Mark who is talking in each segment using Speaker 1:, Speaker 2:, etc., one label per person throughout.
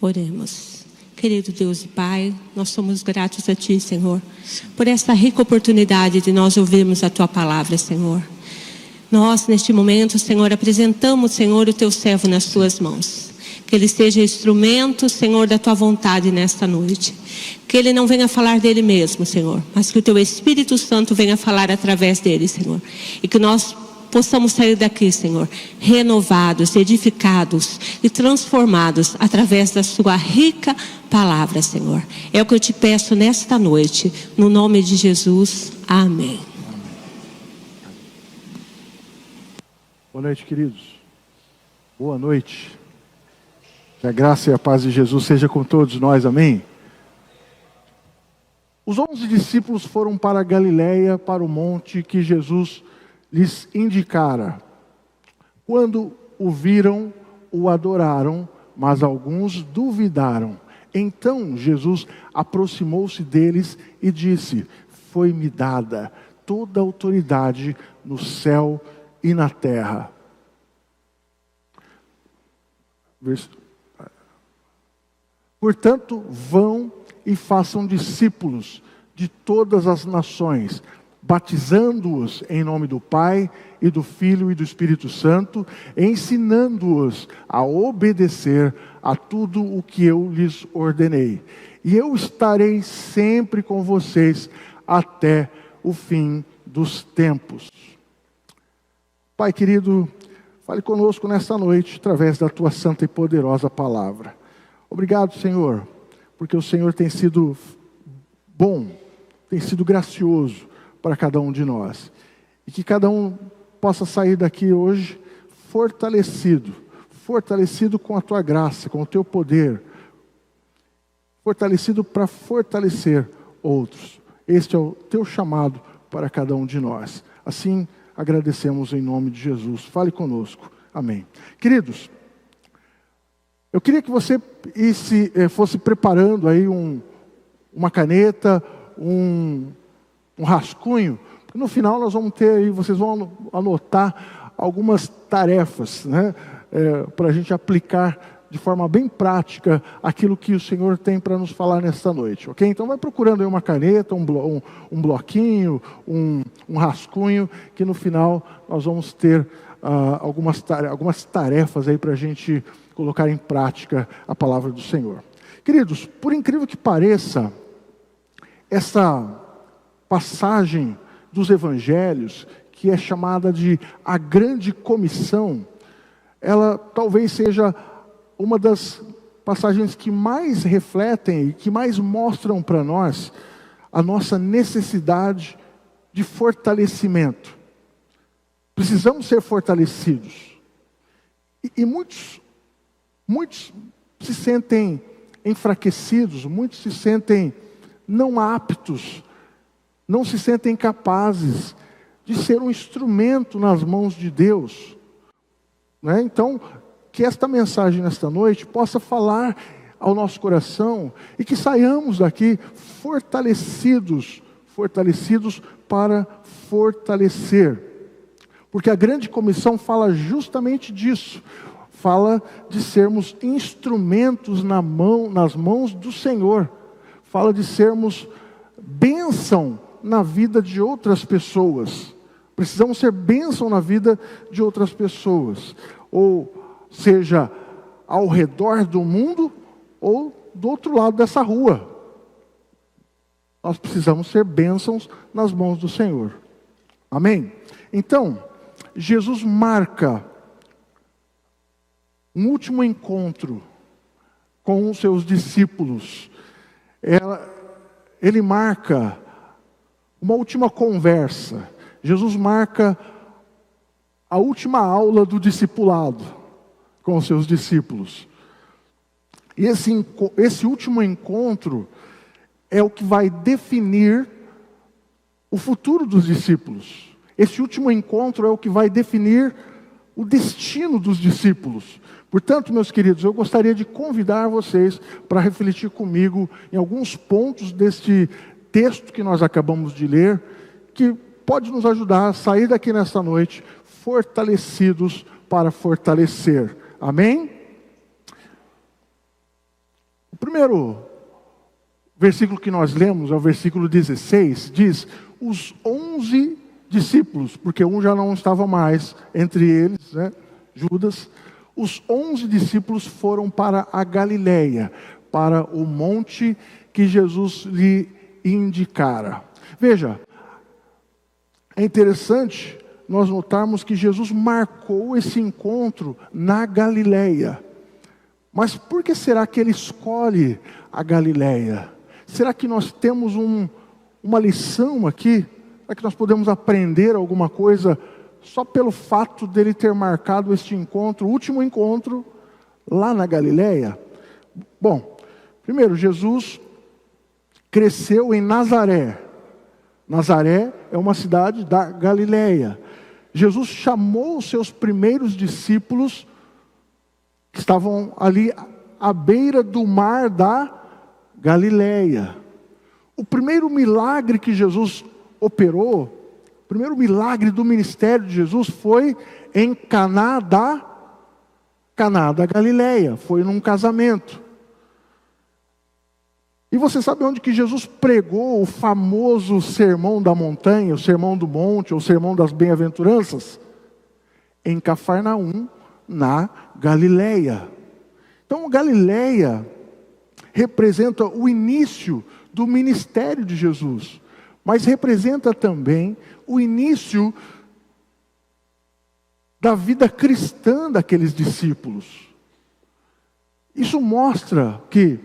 Speaker 1: Oremos. Querido Deus e Pai, nós somos gratos a Ti, Senhor, por esta rica oportunidade de nós ouvirmos a Tua palavra, Senhor. Nós, neste momento, Senhor, apresentamos, Senhor, o Teu servo nas Tuas mãos. Que ele seja instrumento, Senhor, da Tua vontade nesta noite. Que ele não venha falar dele mesmo, Senhor, mas que o Teu Espírito Santo venha falar através dele, Senhor. E que nós possamos sair daqui, Senhor, renovados, edificados e transformados através da Sua rica palavra, Senhor. É o que eu te peço nesta noite, no nome de Jesus. Amém.
Speaker 2: Boa noite, queridos. Boa noite. Que a graça e a paz de Jesus seja com todos nós, amém? Os 11 discípulos foram para a Galileia, para o monte que Jesus lhes indicara. Quando o viram, o adoraram, mas alguns duvidaram. Então Jesus aproximou-se deles e disse: foi-me dada toda a autoridade no céu e na terra. Portanto, vão e façam discípulos de todas as nações, batizando-os em nome do Pai e do Filho e do Espírito Santo, ensinando-os a obedecer a tudo o que eu lhes ordenei. E eu estarei sempre com vocês até o fim dos tempos. Pai querido, fale conosco nesta noite, através da Tua santa e poderosa palavra. Obrigado, Senhor, porque o Senhor tem sido bom, tem sido gracioso para cada um de nós. E que cada um possa sair daqui hoje fortalecido com a Tua graça, com o Teu poder, fortalecido para fortalecer outros. Este é o Teu chamado para cada um de nós. Assim, agradecemos em nome de Jesus. Fale conosco. Amém. Queridos, eu queria que você fosse preparando aí uma caneta, um rascunho, porque no final nós vamos ter aí, vocês vão anotar algumas tarefas, né, para a gente aplicar de forma bem prática aquilo que o Senhor tem para nos falar nesta noite, ok? Então vai procurando aí uma caneta, um bloquinho, um rascunho, que no final nós vamos ter algumas tarefas aí para a gente colocar em prática a palavra do Senhor. Queridos, por incrível que pareça, essa passagem dos evangelhos, que é chamada de a grande comissão, ela talvez seja uma das passagens que mais refletem e que mais mostram para nós a nossa necessidade de fortalecimento. Precisamos ser fortalecidos. E muitos se sentem enfraquecidos, muitos se sentem não aptos, não se sentem capazes de ser um instrumento nas mãos de Deus, né? Então, que esta mensagem nesta noite possa falar ao nosso coração e que saiamos daqui fortalecidos para fortalecer. Porque a grande comissão fala justamente disso. Fala de sermos instrumentos nas mãos do Senhor. Fala de sermos bênção na vida de outras pessoas. Precisamos ser bênção na vida de outras pessoas. Ou seja, ao redor do mundo ou do outro lado dessa rua. Nós precisamos ser bênçãos nas mãos do Senhor. Amém? Então, Jesus marca um último encontro com os seus discípulos. Ele marca uma última conversa. Jesus marca a última aula do discipulado com os seus discípulos. E esse último encontro é o que vai definir o futuro dos discípulos. Esse último encontro é o que vai definir o destino dos discípulos. Portanto, meus queridos, eu gostaria de convidar vocês para refletir comigo em alguns pontos deste texto que nós acabamos de ler, que pode nos ajudar a sair daqui nesta noite fortalecidos para fortalecer. Amém? Primeiro versículo que nós lemos é o versículo 16, diz: os 11 discípulos, porque um já não estava mais entre eles, né, Judas. Os 11 discípulos foram para a Galileia, para o monte que Jesus lhe indicara. Veja, é interessante nós notarmos que Jesus marcou esse encontro na Galileia. Mas por que será que ele escolhe a Galileia? Será que nós temos uma lição aqui? Será que nós podemos aprender alguma coisa só pelo fato dele ter marcado este encontro, o último encontro, lá na Galileia? Bom, primeiro, Jesus cresceu em Nazaré. Nazaré é uma cidade da Galileia. Jesus chamou os seus primeiros discípulos, que estavam ali à beira do mar da Galileia. O primeiro milagre que Jesus operou, o primeiro milagre do ministério de Jesus foi em Caná da Galileia, foi num casamento. E você sabe onde que Jesus pregou o famoso sermão da montanha, o sermão do monte, ou o sermão das bem-aventuranças? Em Cafarnaum, na Galileia. Então, Galileia representa o início do ministério de Jesus, mas representa também o início da vida cristã daqueles discípulos. Isso mostra que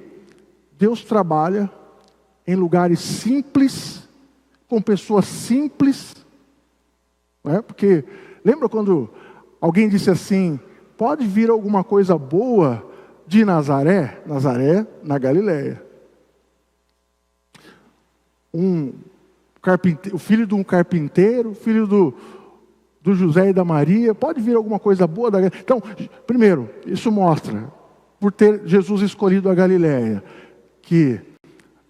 Speaker 2: Deus trabalha em lugares simples, com pessoas simples, não é? Porque lembra quando alguém disse assim: pode vir alguma coisa boa de Nazaré? Nazaré, na Galileia. O filho de um carpinteiro, filho do José e da Maria, pode vir alguma coisa boa da Galileia? Então, primeiro, isso mostra, por ter Jesus escolhido a Galileia, que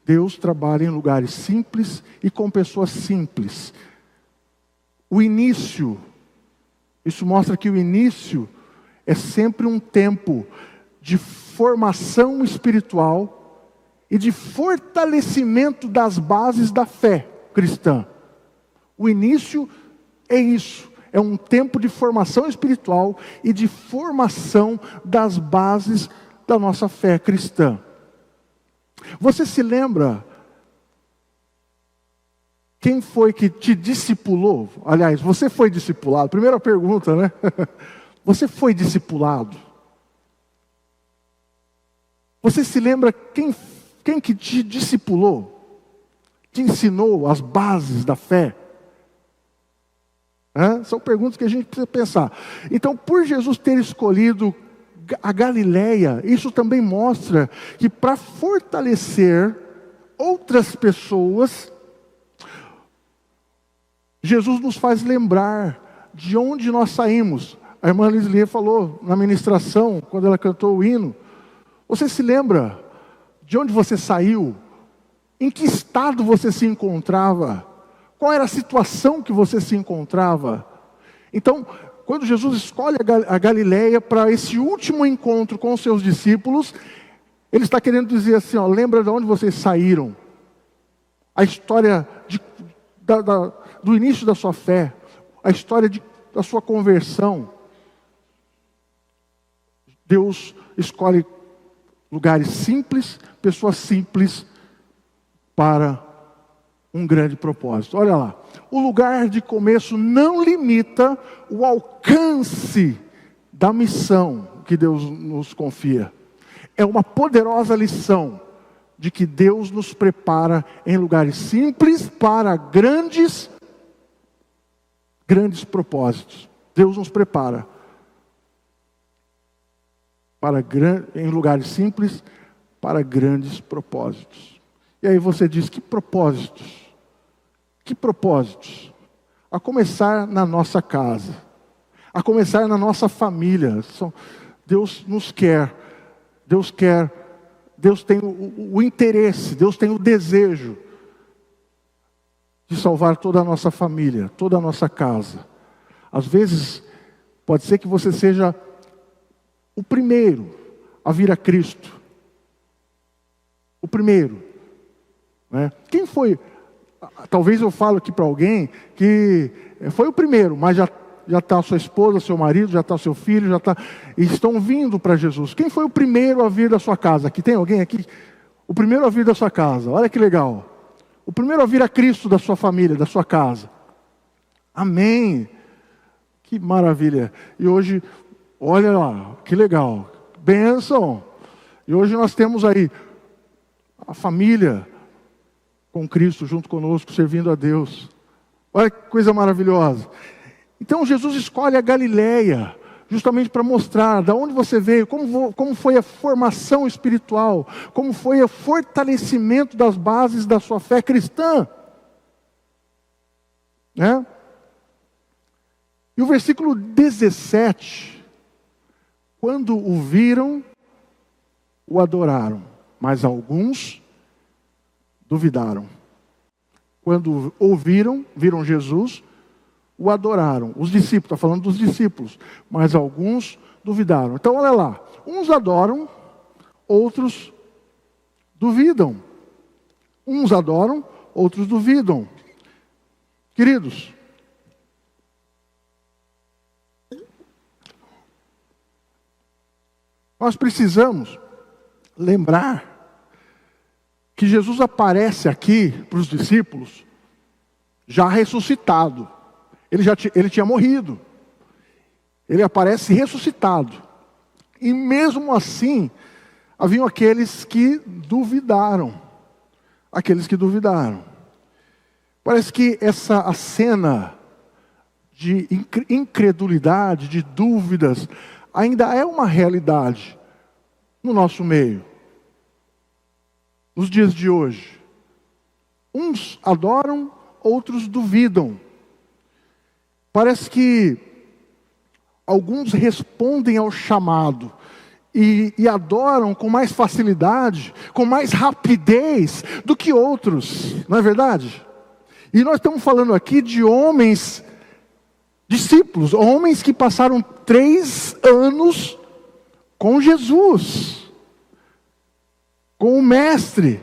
Speaker 2: Deus trabalha em lugares simples e com pessoas simples. O início, isso mostra que o início é sempre um tempo de formação espiritual e de fortalecimento das bases da fé cristã. O início é isso, é um tempo de formação espiritual e de formação das bases da nossa fé cristã. Você se lembra quem foi que te discipulou? Aliás, você foi discipulado? Primeira pergunta, né? Você foi discipulado? Você se lembra quem que te discipulou? Te ensinou as bases da fé? São perguntas que a gente precisa pensar. Então, por Jesus ter escolhido a Galileia, isso também mostra que para fortalecer outras pessoas, Jesus nos faz lembrar de onde nós saímos. A irmã Lislie falou na ministração, quando ela cantou o hino: você se lembra de onde você saiu? Em que estado você se encontrava? Qual era a situação que você se encontrava? Então, quando Jesus escolhe a Galileia para esse último encontro com os seus discípulos, ele está querendo dizer assim: lembra de onde vocês saíram? A história do início da sua fé, a história da sua conversão. Deus escolhe lugares simples, pessoas simples, para um grande propósito. Olha lá, o lugar de começo não limita o alcance da missão que Deus nos confia. É uma poderosa lição de que Deus nos prepara em lugares simples para grandes propósitos. Deus nos prepara em lugares simples para grandes propósitos. E aí você diz: que propósitos? Que propósitos? A começar na nossa casa, a começar na nossa família. Deus nos quer, Deus tem o interesse, Deus tem o desejo de salvar toda a nossa família, toda a nossa casa. Às vezes, pode ser que você seja o primeiro a vir a Cristo. o primeiro, né? Quem foi? Talvez eu falo aqui para alguém que foi o primeiro, mas já está sua esposa, seu marido, já está seu filho, e estão vindo para Jesus. Quem foi o primeiro a vir da sua casa? Aqui tem alguém aqui? O primeiro a vir da sua casa, olha que legal. O primeiro a vir a Cristo da sua família, da sua casa. Amém. Que maravilha. E hoje, olha lá, que legal. Bênção. E hoje nós temos aí a família com Cristo junto conosco, servindo a Deus. Olha que coisa maravilhosa. Então Jesus escolhe a Galileia, justamente para mostrar de onde você veio, como foi a formação espiritual, como foi o fortalecimento das bases da sua fé cristã. Né? E o versículo 17, quando o viram, o adoraram, mas alguns duvidaram. Quando ouviram, viram Jesus, o adoraram. Os discípulos, está falando dos discípulos, mas alguns duvidaram. Então olha lá, uns adoram, outros duvidam. Uns adoram, outros duvidam. Queridos, nós precisamos lembrar que Jesus aparece aqui para os discípulos já ressuscitado. Ele tinha morrido. Ele aparece ressuscitado. E mesmo assim, haviam aqueles que duvidaram. Aqueles que duvidaram. Parece que a cena de incredulidade, de dúvidas, ainda é uma realidade no nosso meio. Nos dias de hoje. Uns adoram, outros duvidam. Parece que alguns respondem ao chamado e adoram com mais facilidade, com mais rapidez do que outros, não é verdade? E nós estamos falando aqui de homens, discípulos, homens que passaram 3 anos com Jesus, com o Mestre.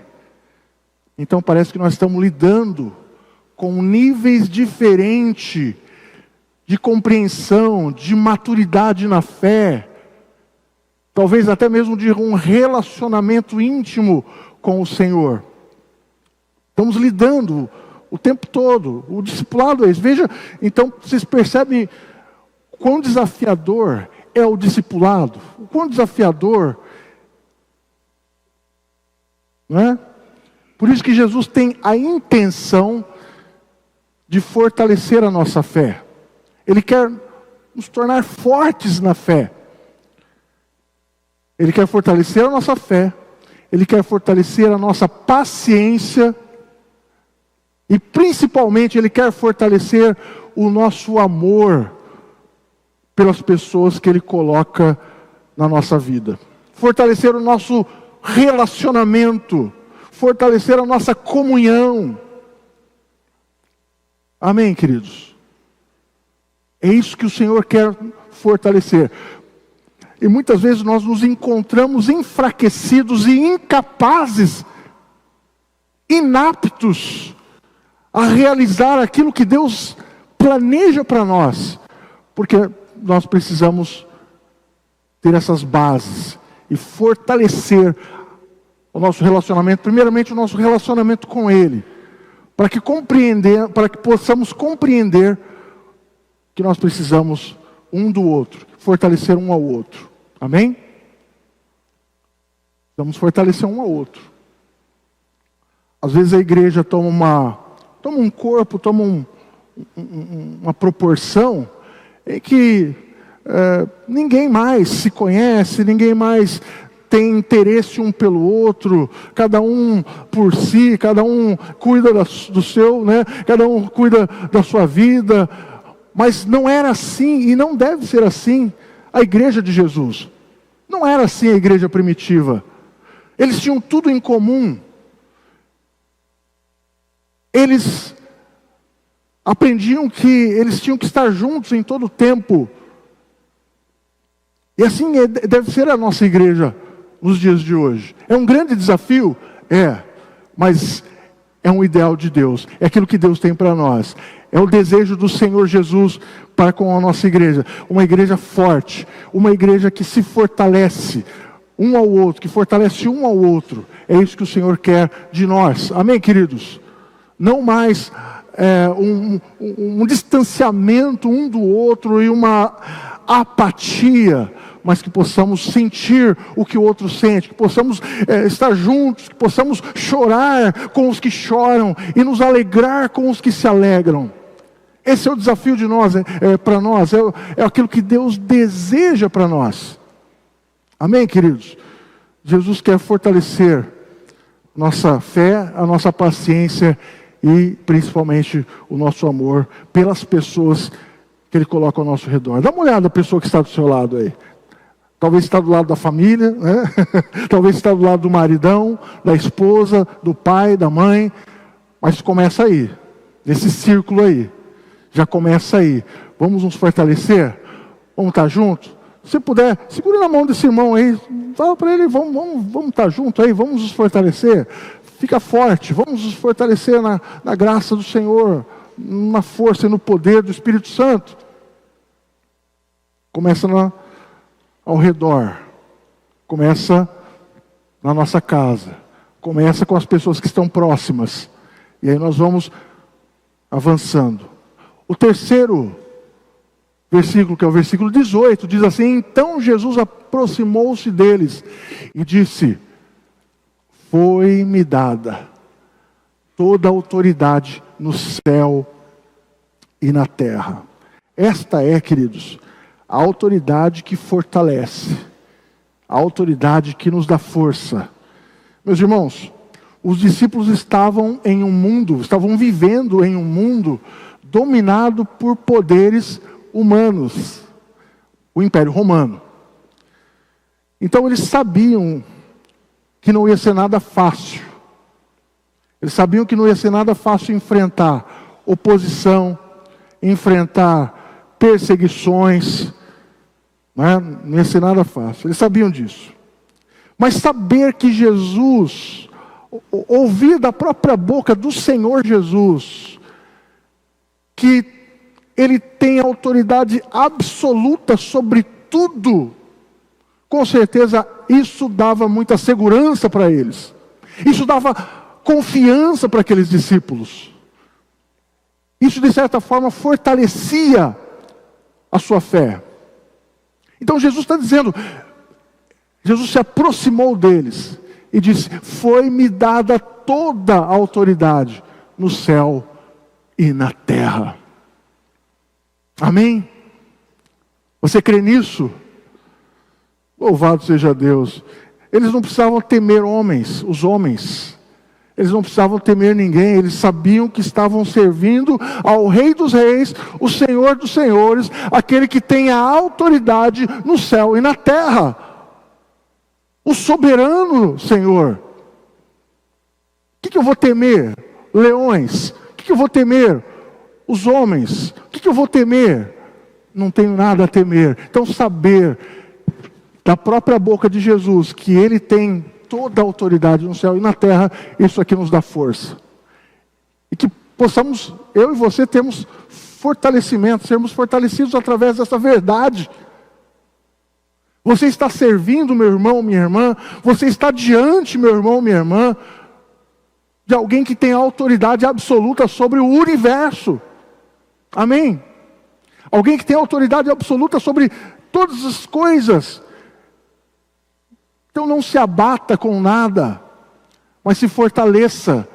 Speaker 2: Então parece que nós estamos lidando com níveis diferentes de compreensão, de maturidade na fé, talvez até mesmo de um relacionamento íntimo com o Senhor. Estamos lidando o tempo todo, o discipulado é isso. Veja, então vocês percebem quão desafiador é o discipulado, o quão desafiador, não é? Por isso que Jesus tem a intenção de fortalecer a nossa fé. Ele quer nos tornar fortes na fé. Ele quer fortalecer a nossa fé. Ele quer fortalecer a nossa paciência. E principalmente Ele quer fortalecer o nosso amor pelas pessoas que Ele coloca na nossa vida. Fortalecer o nosso relacionamento. Fortalecer a nossa comunhão. Amém, queridos? É isso que o Senhor quer fortalecer. E muitas vezes nós nos encontramos enfraquecidos e incapazes, inaptos a realizar aquilo que Deus planeja para nós. Porque nós precisamos ter essas bases e fortalecer o nosso relacionamento, primeiramente o nosso relacionamento com Ele, para que possamos compreender que nós precisamos um do outro, fortalecer um ao outro. Amém? Vamos fortalecer um ao outro. Às vezes a igreja toma um corpo, toma uma proporção em que ninguém mais se conhece, ninguém mais tem interesse um pelo outro, cada um por si, cada um cuida do seu, né? Cada um cuida da sua vida. Mas não era assim e não deve ser assim a igreja de Jesus. Não era assim a igreja primitiva. Eles tinham tudo em comum. Eles aprendiam que eles tinham que estar juntos em todo o tempo. E assim deve ser a nossa igreja nos dias de hoje. É um grande desafio? mas é um ideal de Deus, é aquilo que Deus tem para nós. É o desejo do Senhor Jesus para com a nossa igreja. Uma igreja forte, uma igreja que se fortalece um ao outro, que fortalece um ao outro. É isso que o Senhor quer de nós. Amém, queridos? Não mais um distanciamento um do outro e uma apatia, mas que possamos sentir o que o outro sente, que possamos estar juntos, que possamos chorar com os que choram e nos alegrar com os que se alegram. Esse é o desafio de nós, para nós, é aquilo que Deus deseja para nós. Amém, queridos? Jesus quer fortalecer nossa fé, a nossa paciência e principalmente o nosso amor pelas pessoas que Ele coloca ao nosso redor. Dá uma olhada na pessoa que está do seu lado aí. Talvez está do lado da família, né? Talvez está do lado do maridão, da esposa, do pai, da mãe. Mas começa aí, nesse círculo aí. Já começa aí. Vamos nos fortalecer? Vamos estar juntos? Se puder, segura na mão desse irmão aí. Fala para ele, vamos estar juntos aí, vamos nos fortalecer. Fica forte, vamos nos fortalecer na graça do Senhor, na força e no poder do Espírito Santo. Começa ao redor, começa na nossa casa, começa com as pessoas que estão próximas, e aí nós vamos avançando. O terceiro versículo, que é o versículo 18, diz assim: então Jesus aproximou-se deles e disse: foi-me dada toda a autoridade no céu e na terra. Esta é, queridos, a autoridade que fortalece, a autoridade que nos dá força. Meus irmãos, os discípulos estavam vivendo em um mundo dominado por poderes humanos, o Império Romano. Então eles sabiam que não ia ser nada fácil. Eles sabiam que não ia ser nada fácil enfrentar oposição, enfrentar perseguições, não ia ser nada fácil. Eles sabiam disso. Mas saber que Jesus, ouvir da própria boca do Senhor Jesus, que Ele tem autoridade absoluta sobre tudo, com certeza isso dava muita segurança para eles. Isso dava confiança para aqueles discípulos. Isso, de certa forma, fortalecia a sua fé. Então Jesus está dizendo, Jesus se aproximou deles e disse: foi-me dada toda a autoridade no céu e na terra. Amém? Você crê nisso? Louvado seja Deus. Eles não precisavam temer os homens. Eles não precisavam temer ninguém. Eles sabiam que estavam servindo ao Rei dos Reis, o Senhor dos Senhores, aquele que tem a autoridade no céu e na terra. O soberano Senhor. O que eu vou temer? Leões. O que eu vou temer? Os homens. O que eu vou temer? Não tenho nada a temer. Então saber da própria boca de Jesus que Ele tem toda a autoridade no céu e na terra, isso aqui nos dá força. E que possamos, eu e você, termos fortalecimento, sermos fortalecidos através dessa verdade. Você está servindo, meu irmão, minha irmã, você está diante, meu irmão, minha irmã, de alguém que tem autoridade absoluta sobre o universo. Amém? Alguém que tem autoridade absoluta sobre todas as coisas. Então não se abata com nada, mas se fortaleça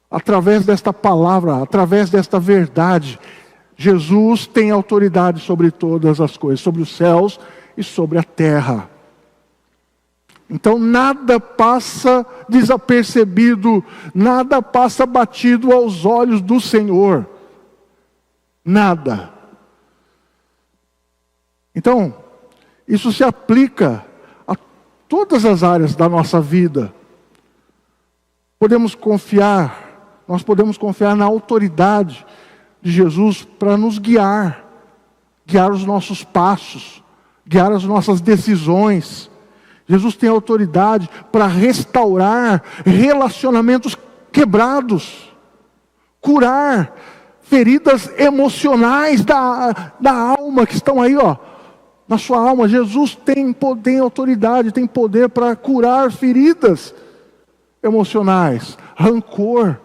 Speaker 2: através desta palavra, através desta verdade. Jesus tem autoridade sobre todas as coisas, sobre os céus e sobre a terra. Então nada passa desapercebido, nada passa batido aos olhos do Senhor. Nada. Então, isso se aplica a todas as áreas da nossa vida. Nós podemos confiar na autoridade de Jesus para nos guiar os nossos passos, guiar as nossas decisões, Jesus tem autoridade para restaurar relacionamentos quebrados, curar feridas emocionais da alma que estão aí, ó, na sua alma. Jesus tem autoridade, tem poder para curar feridas emocionais, rancor.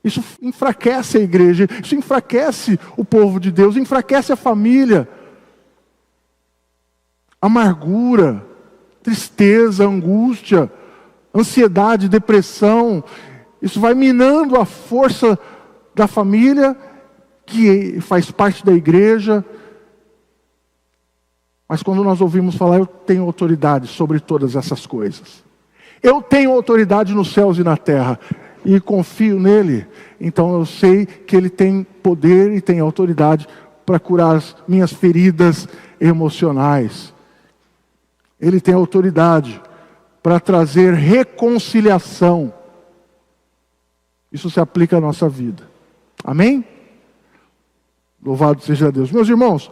Speaker 2: Isso enfraquece a igreja, isso enfraquece o povo de Deus, enfraquece a família. Amargura, tristeza, angústia, ansiedade, depressão, isso vai minando a força da família, que faz parte da igreja. Mas quando nós ouvimos falar, eu tenho autoridade sobre todas essas coisas, eu tenho autoridade nos céus e na terra, e confio nele, então eu sei que ele tem poder e tem autoridade para curar as minhas feridas emocionais. Ele tem autoridade para trazer reconciliação. Isso se aplica à nossa vida. Amém? Louvado seja Deus. Meus irmãos,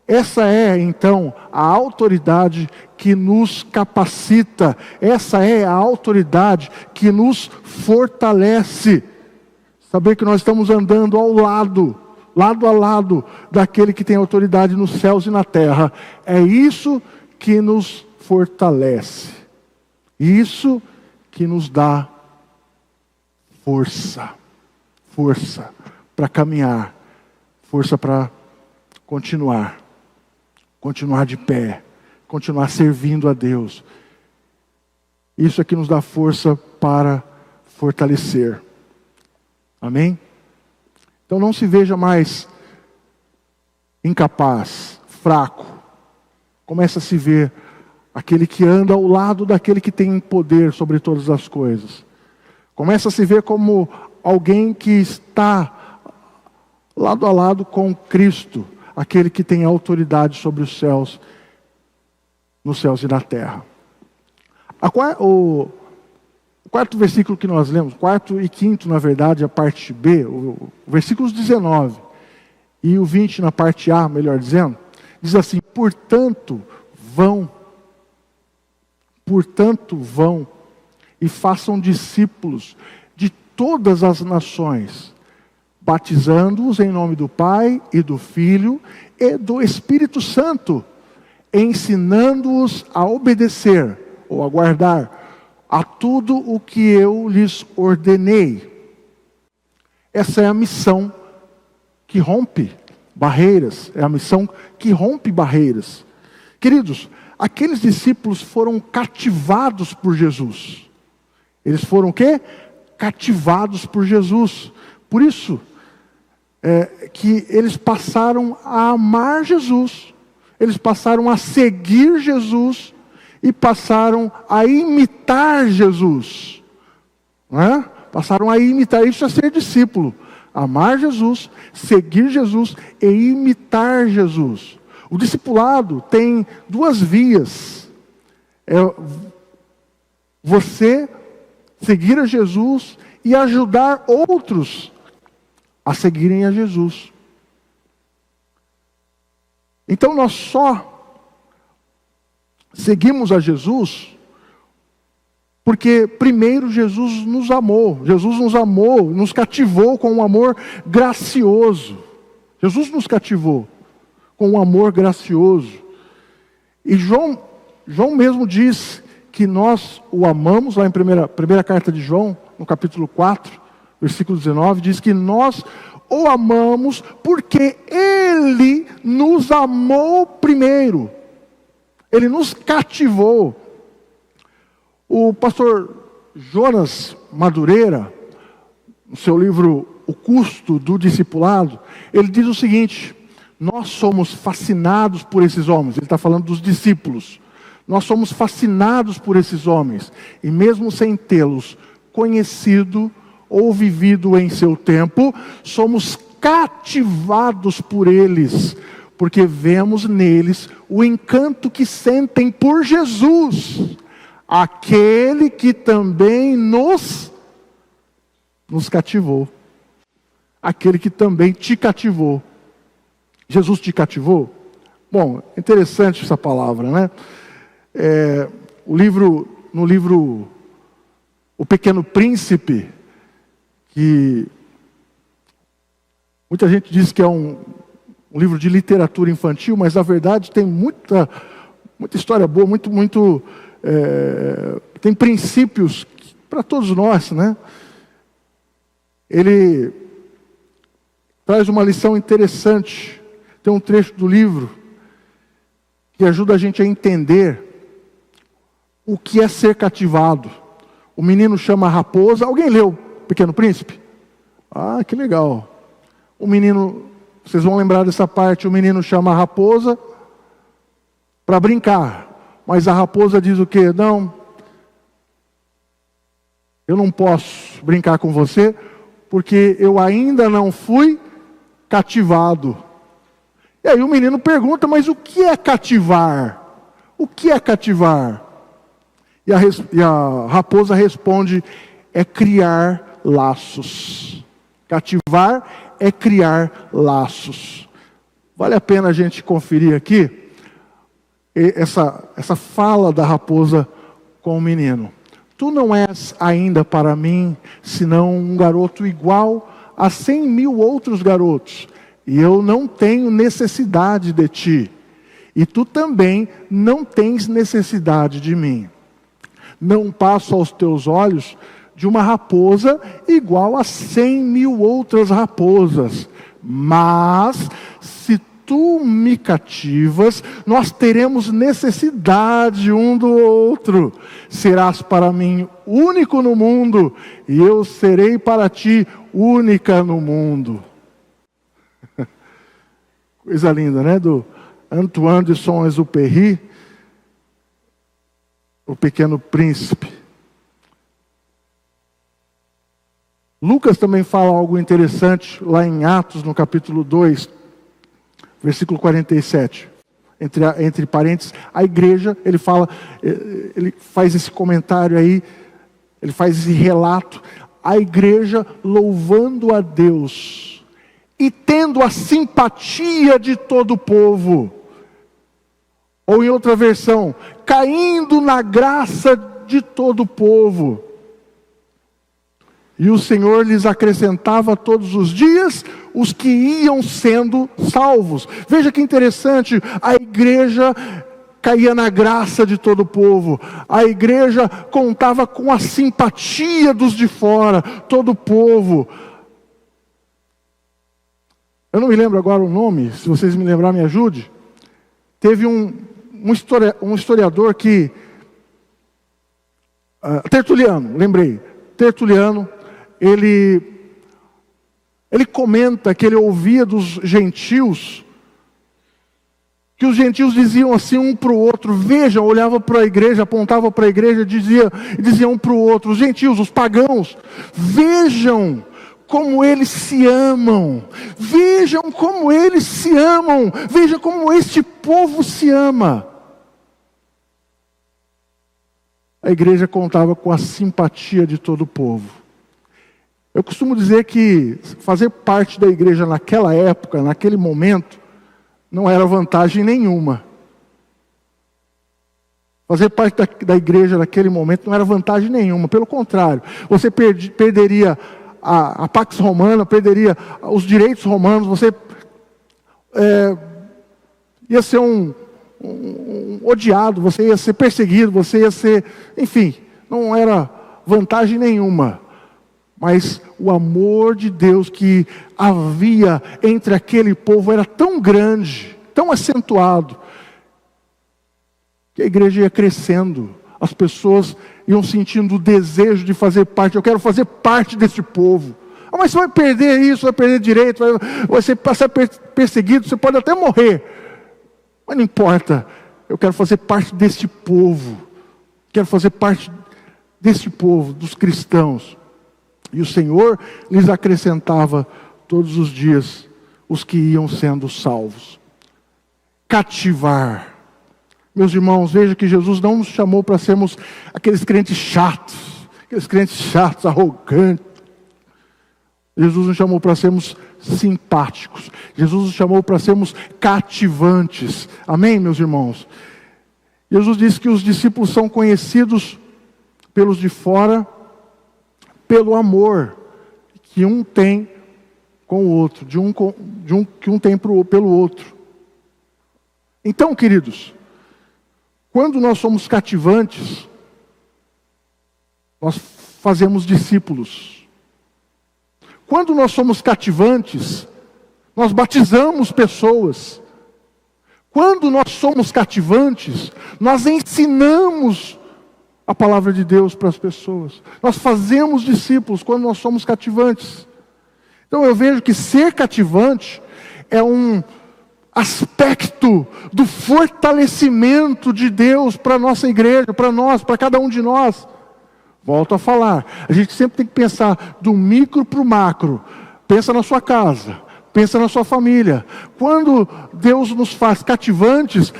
Speaker 2: essa é então a autoridade que nos capacita. Essa é a autoridade que nos fortalece. Saber que nós estamos andando lado a lado daquele que tem autoridade nos céus e na terra. É isso que nos fortalece. Isso que nos dá força para caminhar, força para continuar de pé, continuar servindo a Deus. Isso é que nos dá força para fortalecer. Amém? Então não se veja mais incapaz, fraco. Começa a se ver aquele que anda ao lado daquele que tem poder sobre todas as coisas. Começa a se ver como alguém que está lado a lado com Cristo, aquele que tem autoridade sobre os céus, nos céus e na terra. O quarto versículo que nós lemos, quarto e quinto, na verdade, a parte B, o versículos 19 e o 20 na parte A, melhor dizendo, diz assim: portanto vão e façam discípulos de todas as nações, batizando-os em nome do Pai e do Filho e do Espírito Santo, ensinando-os a obedecer ou a guardar a tudo o que eu lhes ordenei. Essa é a missão que rompe barreiras, é a missão que rompe barreiras. Queridos, aqueles discípulos foram cativados por Jesus. Eles foram o quê? Cativados por Jesus. Por isso, que eles passaram a amar Jesus, eles passaram a seguir Jesus e passaram a imitar Jesus. Não é? Passaram a imitar, isso é ser discípulo. Amar Jesus, seguir Jesus e imitar Jesus. O discipulado tem duas vias. É você seguir a Jesus e ajudar outros a seguirem a Jesus. Então nós só seguimos a Jesus porque primeiro Jesus nos amou. Jesus nos amou, nos cativou com um amor gracioso. Jesus nos cativou com um amor gracioso. E João mesmo diz que nós o amamos, lá em primeira carta de João, no capítulo 4, versículo 19, diz que nós o amamos porque Ele nos amou primeiro. Ele nos cativou. O pastor Jonas Madureira, no seu livro O Custo do Discipulado, ele diz o seguinte: nós somos fascinados por esses homens. Ele está falando dos discípulos. Nós somos fascinados por esses homens, e mesmo sem tê-los conhecido ou vivido em seu tempo, somos cativados por eles, porque vemos neles o encanto que sentem por Jesus, aquele que também nos cativou, aquele que também te cativou. Jesus te cativou? Bom, interessante essa palavra, né? no livro O Pequeno Príncipe, que muita gente diz que é um livro de literatura infantil, mas na verdade tem muita história boa, tem princípios para todos nós, né? Ele traz uma lição interessante. Tem um trecho do livro que ajuda a gente a entender o que é ser cativado. O menino chama a raposa. Alguém leu Pequeno Príncipe? Ah, que legal. O menino, vocês vão lembrar dessa parte, o menino chama a raposa para brincar. Mas a raposa diz o quê? Não, eu não posso brincar com você, porque eu ainda não fui cativado. E aí o menino pergunta, mas o que é cativar? O que é cativar? E a raposa responde, é criar laços. Cativar é criar laços. Vale a pena a gente conferir aqui essa fala da raposa com o menino. Tu não és ainda para mim, senão um garoto igual a 100.000 outros garotos. E eu não tenho necessidade de ti. E tu também não tens necessidade de mim. Não passo aos teus olhos de uma raposa igual a 100.000 outras raposas. Mas, se tu me cativas, nós teremos necessidade um do outro. Serás para mim único no mundo, e eu serei para ti única no mundo. Coisa linda, né? Do Antoine de Saint-Exupéry, O Pequeno Príncipe. Lucas também fala algo interessante lá em Atos, no capítulo 2, versículo 47. Entre parênteses, a igreja, ele faz esse comentário aí, ele faz esse relato, a igreja louvando a Deus e tendo a simpatia de todo o povo. Ou em outra versão, caindo na graça de todo o povo. E o Senhor lhes acrescentava todos os dias os que iam sendo salvos. Veja que interessante, a igreja caía na graça de todo o povo. A igreja contava com a simpatia dos de fora, todo o povo. Eu não me lembro agora o nome, se vocês me lembrarem, me ajude. Teve um historiador que... Tertuliano, lembrei. Tertuliano, ele comenta que ele ouvia dos gentios, que os gentios diziam assim um para o outro, vejam, olhava para a igreja, apontava para a igreja, diziam um para o outro, os gentios, os pagãos, vejam como eles se amam, vejam como eles se amam, vejam como este povo se ama. A igreja contava com a simpatia de todo o povo. Eu costumo dizer que fazer parte da igreja naquela época, naquele momento, não era vantagem nenhuma. Fazer parte da igreja naquele momento não era vantagem nenhuma. Pelo contrário, você perderia a Pax Romana, perderia os direitos romanos, você ia ser um odiado, você ia ser perseguido, você ia ser... Enfim, não era vantagem nenhuma. Mas o amor de Deus que havia entre aquele povo era tão grande, tão acentuado, que a igreja ia crescendo. As pessoas iam sentindo o desejo de fazer parte. Eu quero fazer parte desse povo. Ah, mas você vai perder isso, vai perder direito, vai ser perseguido, você pode até morrer. Mas não importa, eu quero fazer parte desse povo. Quero fazer parte desse povo, dos cristãos. E o Senhor lhes acrescentava todos os dias os que iam sendo salvos. Cativar. Meus irmãos, veja que Jesus não nos chamou para sermos aqueles crentes chatos, arrogantes. Jesus nos chamou para sermos simpáticos. Jesus nos chamou para sermos cativantes. Amém, meus irmãos? Jesus disse que os discípulos são conhecidos pelos de fora, pelo amor que um tem com o outro, que um tem pelo outro. Então, queridos, quando nós somos cativantes, nós fazemos discípulos. Quando nós somos cativantes, nós batizamos pessoas. Quando nós somos cativantes, nós ensinamos a palavra de Deus para as pessoas. Nós fazemos discípulos quando nós somos cativantes. Então eu vejo que ser cativante é um aspecto do fortalecimento de Deus para a nossa igreja, para nós, para cada um de nós. Volto a falar, a gente sempre tem que pensar do micro para o macro. Pensa na sua casa, pensa na sua família. Quando Deus nos faz cativantes,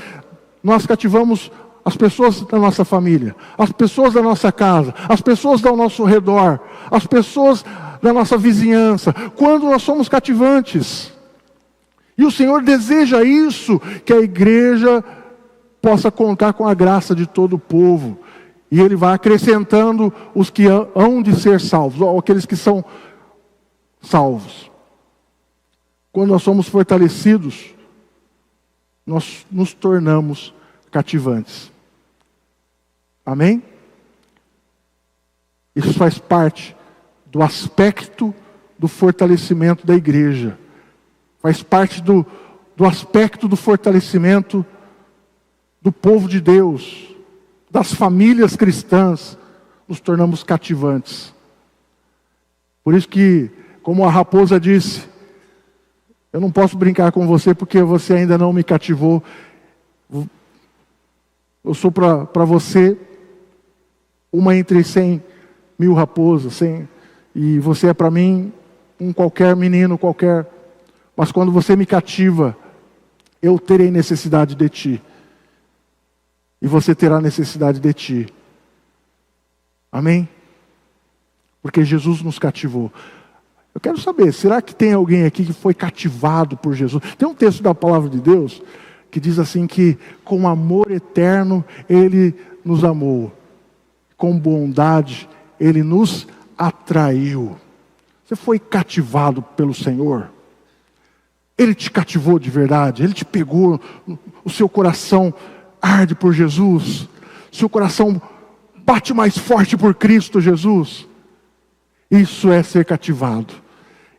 Speaker 2: nós cativamos as pessoas da nossa família, as pessoas da nossa casa, as pessoas ao nosso redor, as pessoas da nossa vizinhança. Quando nós somos cativantes. E o Senhor deseja isso, que a igreja possa contar com a graça de todo o povo. E Ele vai acrescentando os que hão de ser salvos, ou aqueles que são salvos. Quando nós somos fortalecidos, nós nos tornamos cativantes. Amém? Isso faz parte do aspecto do fortalecimento da igreja. Faz parte do aspecto do fortalecimento do povo de Deus, das famílias cristãs. Nos tornamos cativantes. Por isso que, como a raposa disse, eu não posso brincar com você porque você ainda não me cativou. Eu sou para você uma entre 100 mil raposas, e você é para mim um qualquer menino, qualquer. Mas quando você me cativa, eu terei necessidade de ti. E você terá necessidade de ti. Amém? Porque Jesus nos cativou. Eu quero saber, será que tem alguém aqui que foi cativado por Jesus? Tem um texto da palavra de Deus que diz assim que com amor eterno Ele nos amou. Com bondade Ele nos atraiu. Você foi cativado pelo Senhor? Ele te cativou de verdade? Ele te pegou? O seu coração arde por Jesus? Seu coração bate mais forte por Cristo Jesus? Isso é ser cativado.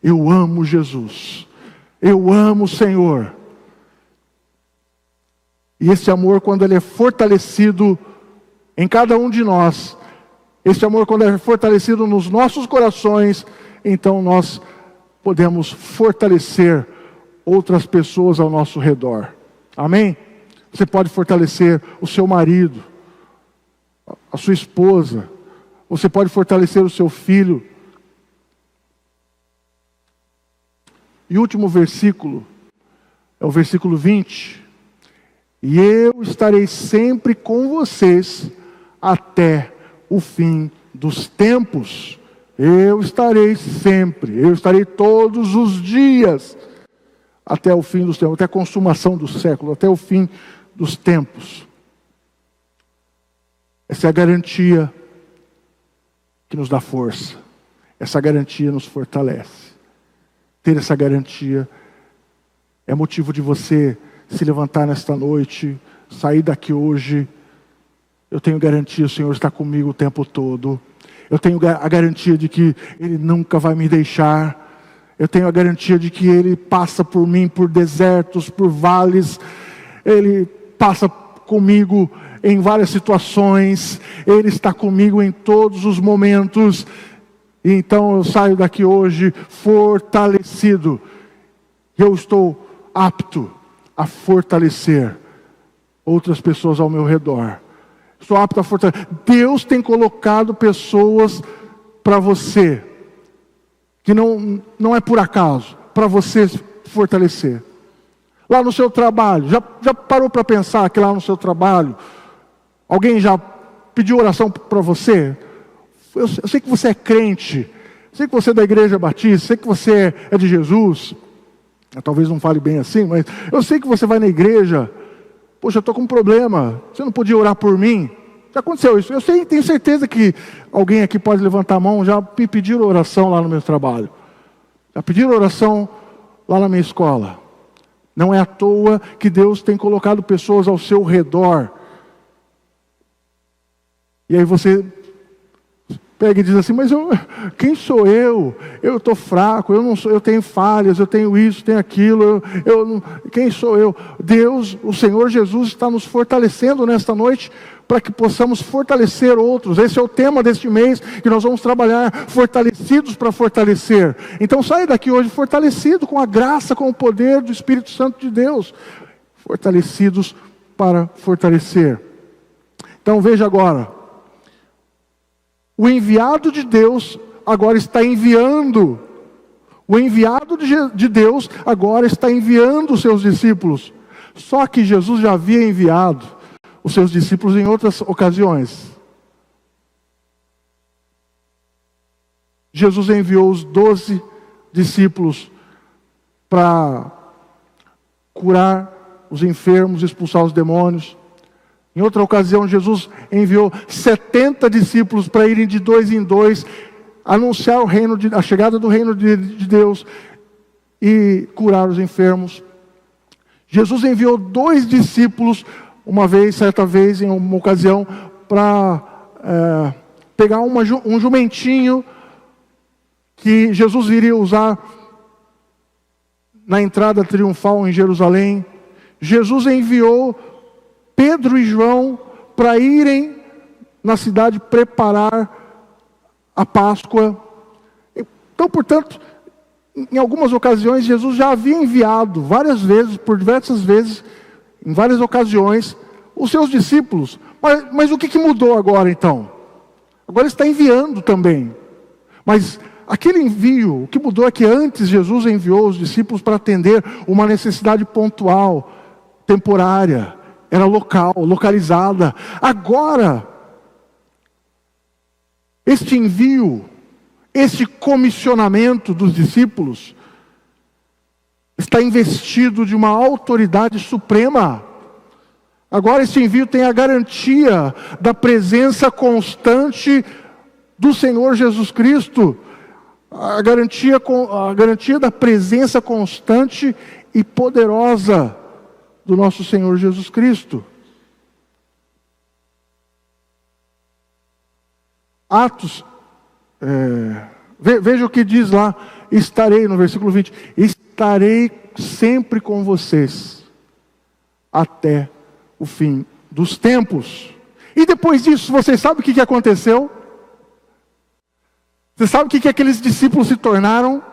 Speaker 2: Eu amo Jesus. Eu amo o Senhor. E esse amor, quando ele é fortalecido em cada um de nós, esse amor, quando é fortalecido nos nossos corações, então nós podemos fortalecer outras pessoas ao nosso redor. Amém? Você pode fortalecer o seu marido, a sua esposa. Você pode fortalecer o seu filho. E o último versículo é o versículo 20. E eu estarei sempre com vocês até o fim dos tempos. Eu estarei sempre, eu estarei todos os dias até o fim dos tempos, até a consumação do século, até o fim dos tempos. Essa é a garantia que nos dá força. Essa garantia nos fortalece. Ter essa garantia é motivo de você se levantar nesta noite, sair daqui hoje. Eu tenho garantia, o Senhor está comigo o tempo todo. Eu tenho a garantia de que Ele nunca vai me deixar. Eu tenho a garantia de que Ele passa por mim, por desertos, por vales. Ele passa comigo em várias situações. Ele está comigo em todos os momentos. E então eu saio daqui hoje fortalecido. Eu estou apto a fortalecer outras pessoas ao meu redor. Estou apto a fortalecer. Deus tem colocado pessoas para você, que não é por acaso, para você fortalecer. Lá no seu trabalho, já parou para pensar que lá no seu trabalho, alguém já pediu oração para você? Eu sei que você é crente, sei que você é da igreja batista, sei que você é de Jesus. Eu talvez não fale bem assim, mas eu sei que você vai na igreja, Poxa, eu estou com um problema, você não podia orar por mim? Já aconteceu isso. Eu sei, tenho certeza que alguém aqui pode levantar a mão, já me pediram oração lá no meu trabalho. Já pediram oração lá na minha escola. Não é à toa que Deus tem colocado pessoas ao seu redor. E aí você pega e diz assim, mas quem sou eu? Eu estou fraco, eu tenho falhas, eu tenho isso, tenho aquilo, quem sou eu? Deus, o Senhor Jesus está nos fortalecendo nesta noite para que possamos fortalecer outros. Esse é o tema deste mês, que nós vamos trabalhar fortalecidos para fortalecer. Então saia daqui hoje fortalecido com a graça, com o poder do Espírito Santo de Deus. Fortalecidos para fortalecer. Então veja agora. O enviado de Deus agora está enviando. O enviado de Deus agora está enviando os seus discípulos. Só que Jesus já havia enviado os seus discípulos em outras ocasiões. Jesus enviou os 12 discípulos para curar os enfermos, expulsar os demônios. Em outra ocasião, Jesus enviou 70 discípulos para irem de 2 em 2, anunciar a chegada do reino de Deus e curar os enfermos. Jesus enviou 2 discípulos, certa vez, em uma ocasião, para pegar um jumentinho que Jesus iria usar na entrada triunfal em Jerusalém. Jesus enviou Pedro e João para irem na cidade preparar a Páscoa. Então, portanto, em algumas ocasiões, Jesus já havia enviado várias vezes, por diversas vezes, em várias ocasiões, os seus discípulos. Mas o que mudou agora então? Agora ele está enviando também. Mas aquele envio, o que mudou é que antes Jesus enviou os discípulos para atender uma necessidade pontual, temporária. Era local, localizada. Agora, este envio, este comissionamento dos discípulos, está investido de uma autoridade suprema. Agora este envio tem a garantia da presença constante do Senhor Jesus Cristo. A garantia da presença constante e poderosa do nosso Senhor Jesus Cristo. Atos, veja o que diz lá, estarei, no versículo 20, estarei sempre com vocês, até o fim dos tempos. E depois disso, vocês sabem o que aconteceu? Você sabe o que aqueles discípulos se tornaram?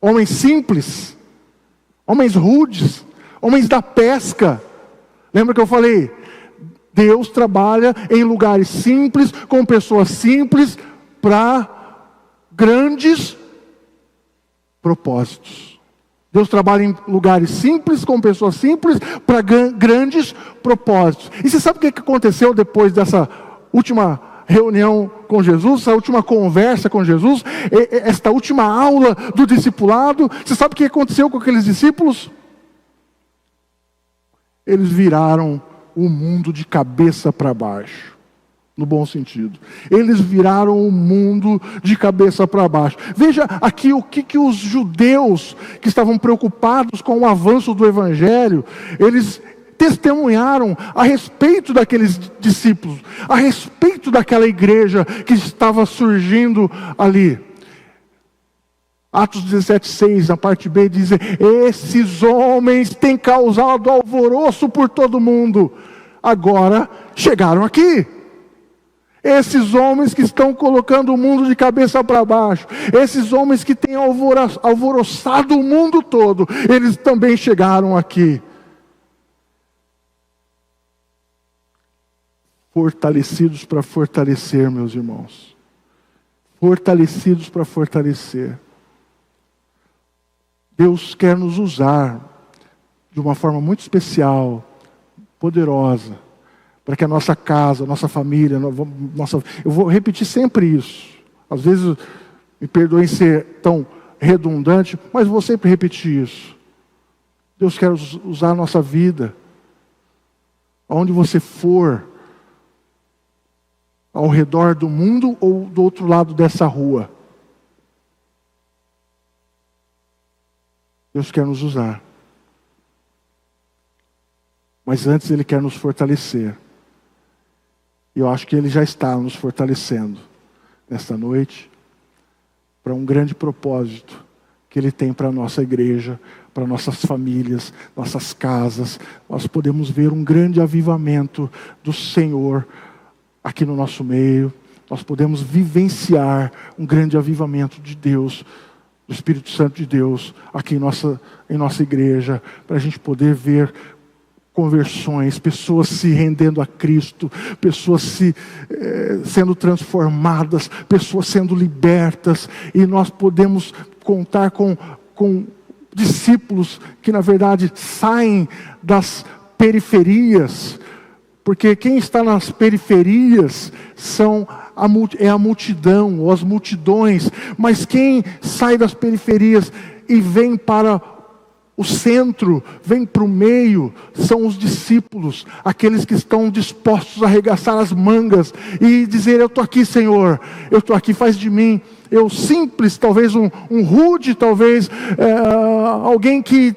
Speaker 2: Homens simples, homens rudes, homens da pesca. Lembra que eu falei? Deus trabalha em lugares simples, com pessoas simples, para grandes propósitos. Deus trabalha em lugares simples, com pessoas simples, para grandes propósitos. E você sabe o que aconteceu depois dessa última reunião com Jesus, essa última conversa com Jesus, esta última aula do discipulado? Você sabe o que aconteceu com aqueles discípulos? Eles viraram o mundo de cabeça para baixo, no bom sentido. Eles viraram o mundo de cabeça para baixo. Veja aqui o que os judeus, que estavam preocupados com o avanço do Evangelho, eles testemunharam a respeito daqueles discípulos, a respeito daquela igreja que estava surgindo ali. Atos 17:6, na parte B, diz: esses homens têm causado alvoroço por todo mundo, agora chegaram aqui. Esses homens que estão colocando o mundo de cabeça para baixo, esses homens que têm alvoroçado o mundo todo, eles também chegaram aqui. Fortalecidos para fortalecer, meus irmãos. Fortalecidos para fortalecer. Deus quer nos usar de uma forma muito especial, poderosa, para que a nossa casa, a nossa família, eu vou repetir sempre isso. Às vezes, me perdoem ser tão redundante, mas vou sempre repetir isso. Deus quer usar a nossa vida aonde você for, ao redor do mundo ou do outro lado dessa rua, Deus quer nos usar. Mas antes Ele quer nos fortalecer. E eu acho que Ele já está nos fortalecendo nesta noite, para um grande propósito que Ele tem para a nossa igreja, para nossas famílias, nossas casas. Nós podemos ver um grande avivamento do Senhor aqui no nosso meio. Nós podemos vivenciar um grande avivamento de Deus, do Espírito Santo de Deus, aqui em nossa igreja, para a gente poder ver conversões, pessoas se rendendo a Cristo, pessoas sendo transformadas, pessoas sendo libertas, e nós podemos contar com discípulos que na verdade saem das periferias, porque quem está nas periferias é a multidão, ou as multidões, mas quem sai das periferias e vem para o centro, vem para o meio, são os discípulos, aqueles que estão dispostos a arregaçar as mangas e dizer: eu estou aqui, Senhor, eu estou aqui, faz de mim. Eu simples, talvez um rude, talvez alguém que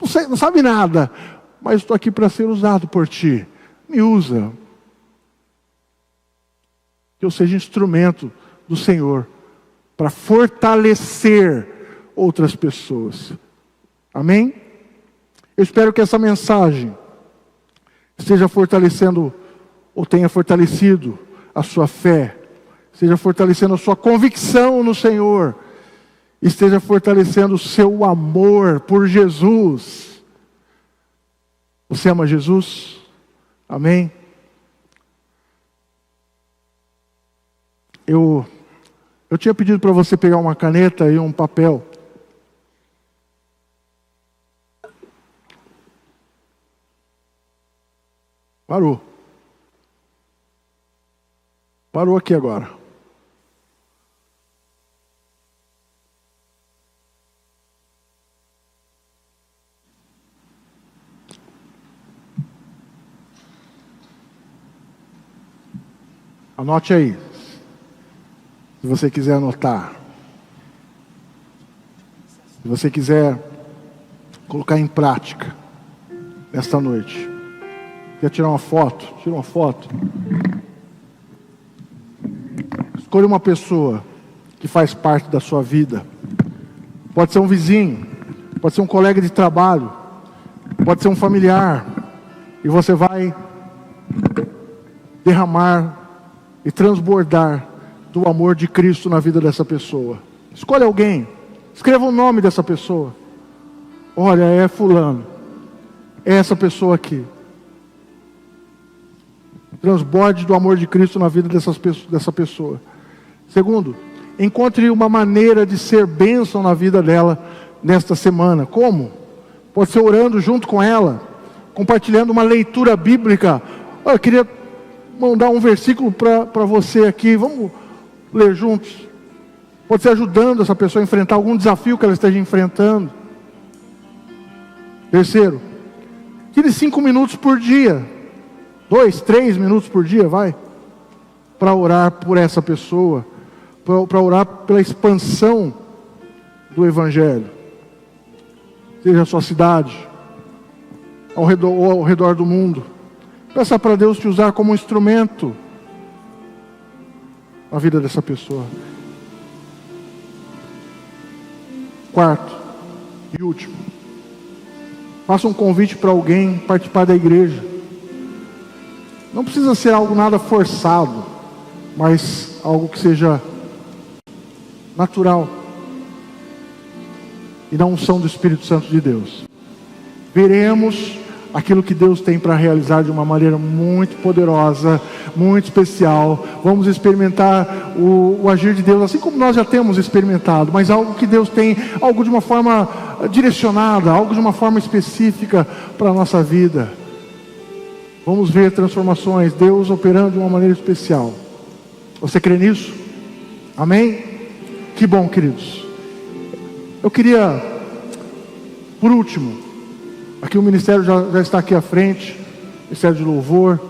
Speaker 2: não sabe nada, mas estou aqui para ser usado por Ti. Me usa. Que eu seja instrumento do Senhor para fortalecer outras pessoas. Amém? Eu espero que essa mensagem esteja fortalecendo, ou tenha fortalecido a sua fé, esteja fortalecendo a sua convicção no Senhor, esteja fortalecendo o seu amor por Jesus. Você ama Jesus? Amém? Eu tinha pedido para você pegar uma caneta e um papel. Parou. Parou aqui agora. Anote aí, se você quiser anotar. Se você quiser colocar em prática nesta noite. Quer tirar uma foto? Tira uma foto. Escolha uma pessoa que faz parte da sua vida. Pode ser um vizinho, pode ser um colega de trabalho, pode ser um familiar. E você vai derramar e transbordar do amor de Cristo na vida dessa pessoa. Escolha alguém. Escreva o nome dessa pessoa. Olha, é fulano. É essa pessoa aqui. Transborde do amor de Cristo na vida dessa pessoa. Segundo, encontre uma maneira de ser bênção na vida dela nesta semana. Como? Pode ser orando junto com ela, compartilhando uma leitura bíblica. Eu queria mandar um versículo para você aqui, vamos ler juntos. Pode ser ajudando essa pessoa a enfrentar algum desafio que ela esteja enfrentando. Terceiro, tire 5 minutos por dia, 2, 3 minutos por dia, vai, para orar por essa pessoa, para orar pela expansão do Evangelho, seja a sua cidade, ao redor do mundo. Peça para Deus te usar como instrumento na vida dessa pessoa. Quarto e último, faça um convite para alguém participar da igreja. Não precisa ser algo nada forçado, mas algo que seja natural e na unção do Espírito Santo de Deus. Veremos aquilo que Deus tem para realizar de uma maneira muito poderosa, muito especial. Vamos experimentar o agir de Deus, assim como nós já temos experimentado, mas algo que Deus tem, algo de uma forma direcionada, algo de uma forma específica para a nossa vida. Vamos ver transformações, Deus operando de uma maneira especial. Você crê nisso? Amém? Que bom, queridos. Eu queria, por último, aqui o ministério já está aqui à frente. ministério de louvor.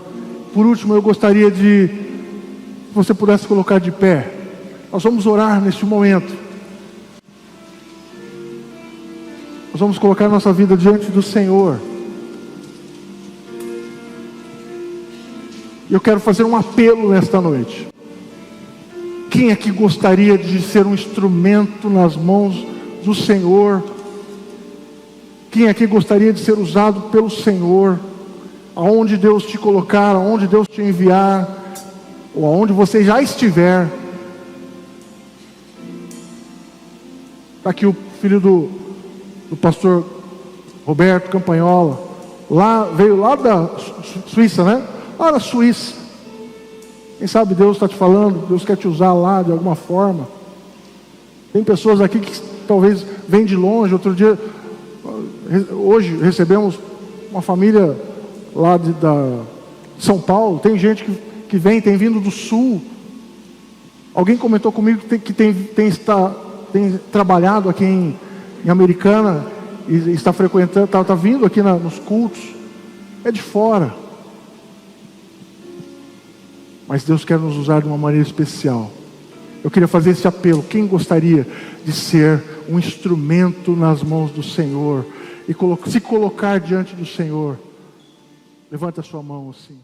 Speaker 2: Por último, eu gostaria de, se você pudesse colocar de pé, nós vamos orar neste momento. Nós vamos colocar nossa vida diante do Senhor. E eu quero fazer um apelo nesta noite. Quem aqui gostaria de ser um instrumento nas mãos do Senhor? Quem aqui gostaria de ser usado pelo Senhor? Aonde Deus te colocar, aonde Deus te enviar, ou aonde você já estiver. Está aqui o filho do pastor Roberto Campanhola, veio lá da Suíça, né? Lá da Suíça. Quem sabe Deus está te falando, Deus quer te usar lá de alguma forma. Tem pessoas aqui que talvez vêm de longe. Hoje recebemos uma família lá de São Paulo. Tem gente que tem vindo do sul. Alguém comentou comigo que tem trabalhado aqui em Americana e está frequentando, está vindo aqui nos cultos. É de fora. Mas Deus quer nos usar de uma maneira especial. Eu queria fazer esse apelo. Quem gostaria de ser um instrumento nas mãos do Senhor e se colocar diante do Senhor? Levanta a sua mão assim.